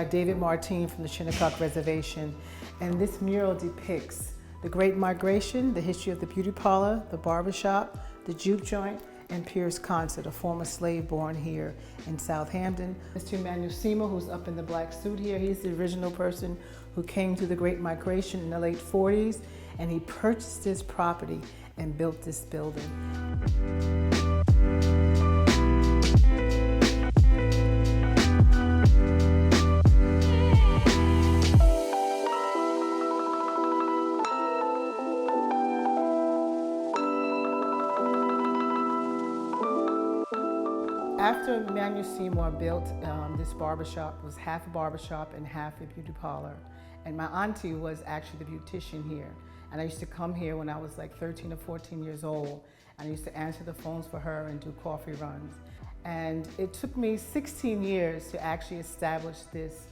David Martin from the Shinnecock Reservation, and this mural depicts the Great Migration, the history of the beauty parlor, the barbershop, the juke joint, and Pierce Concert, a former slave born here in Southampton. Mr. Emmanuel Seymour, who's up in the black suit here, he's the original person who came through the Great Migration in the late 40s, and he purchased this property and built this building. After Emmanuel Seymour built this barbershop, it was half a barbershop and half a beauty parlor. And my auntie was actually the beautician here. And I used to come here when I was like 13 or 14 years old. And I used to answer the phones for her and do coffee runs. And it took me 16 years to actually establish this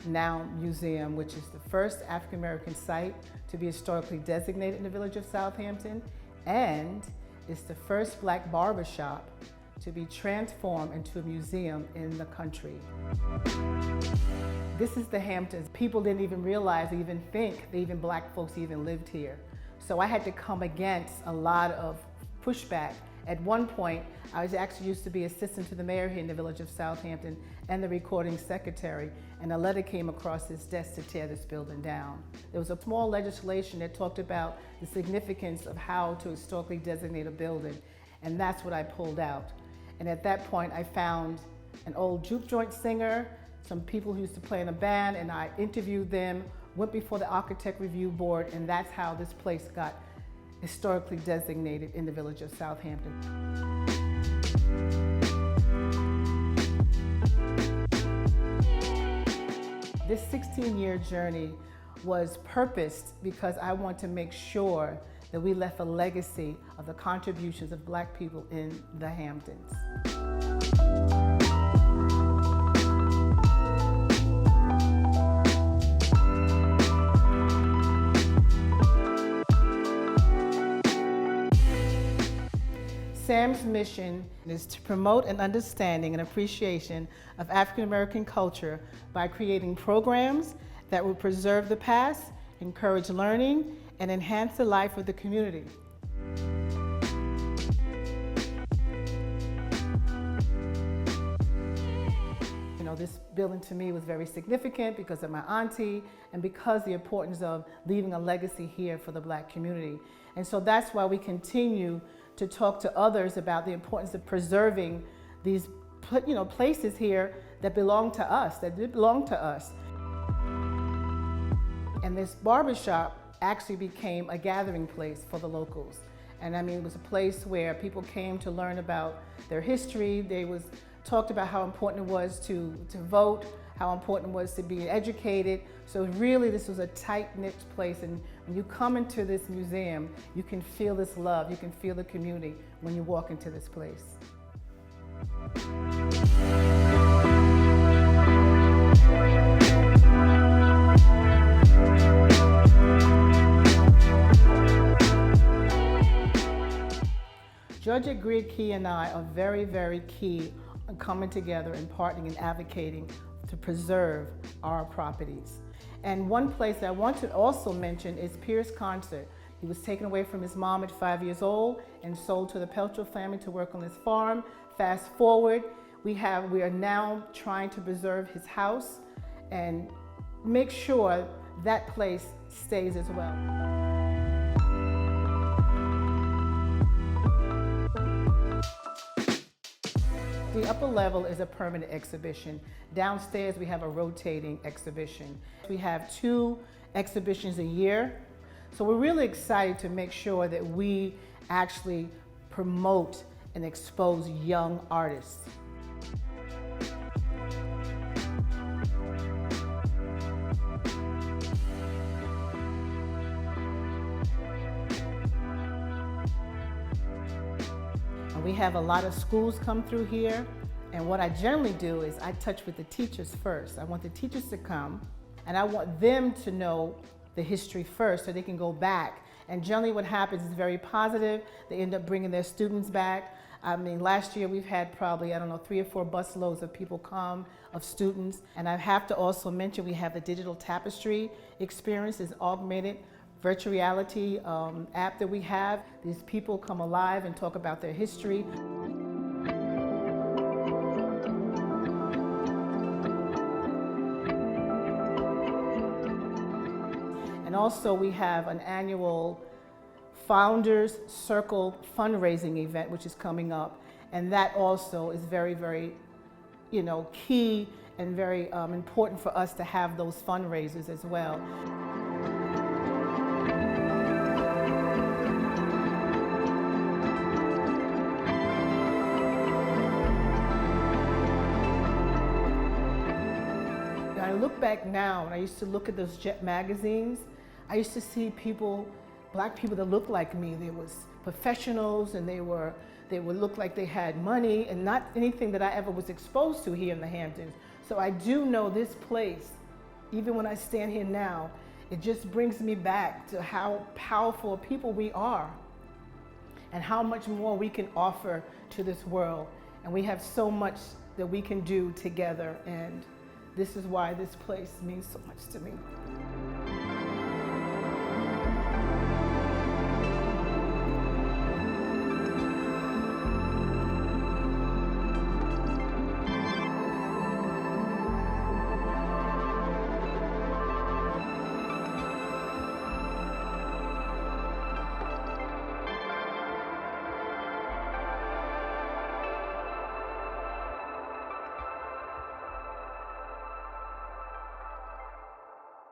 now museum, which is the first African-American site to be historically designated in the village of Southampton. And it's the first black barbershop to be transformed into a museum in the country. This is the Hamptons. People didn't even realize, or even think that even black folks even lived here. So I had to come against a lot of pushback. At one point, I was actually used to be assistant to the mayor here in the village of Southampton and the recording secretary, and a letter came across his desk to tear this building down. There was a small legislation that talked about the significance of how to historically designate a building, and that's what I pulled out. And at that point, I found an old juke joint singer, some people who used to play in a band, and I interviewed them, went before the Architect Review Board, and that's how this place got historically designated in the village of Southampton. This 16-year journey was purposed because I want to make sure that we left a legacy of the contributions of black people in the Hamptons. SAM's mission is to promote an understanding and appreciation of African American culture by creating programs that will preserve the past, encourage learning, and enhance the life of the community. You know, this building to me was very significant because of my auntie and because the importance of leaving a legacy here for the black community. And so that's why we continue to talk to others about the importance of preserving these, places here that belong to us, And this barbershop actually became a gathering place for the locals. And I mean, it was a place where people came to learn about their history. They talked about how important it was to vote, how important it was to be educated. So really, this was a tight-knit place. And when you come into this museum, you can feel this love, you can feel the community when you walk into this place. Judge Agreed Key and I are very, very key on coming together and partnering and advocating to preserve our properties. And one place I want to also mention is Pierce Concert. He was taken away from his mom at 5 years old and sold to the Peltro family to work on his farm. Fast forward, we are now trying to preserve his house and make sure that place stays as well. The upper level is a permanent exhibition. Downstairs, we have a rotating exhibition. We have 2 exhibitions a year. So we're really excited to make sure that we actually promote and expose young artists. We have a lot of schools come through here, and what I generally do is I touch with the teachers first. I want the teachers to come, and I want them to know the history first so they can go back. And generally what happens is very positive. They end up bringing their students back. I mean, last year we've had probably, I don't know, 3 or 4 bus loads of people come, of students. And I have to also mention we have the digital tapestry experience, this augmented virtual reality app that we have. These people come alive and talk about their history. And also we have an annual Founders Circle fundraising event which is coming up, and that also is very, very, key and very important for us to have those fundraisers as well. I look back now, and I used to look at those Jet magazines. I used to see people, black people that looked like me. They was professionals, and they would look like they had money, and not anything that I ever was exposed to here in the Hamptons. So I do know this place, even when I stand here now, it just brings me back to how powerful people we are and how much more we can offer to this world. And we have so much that we can do together, and this is why this place means so much to me.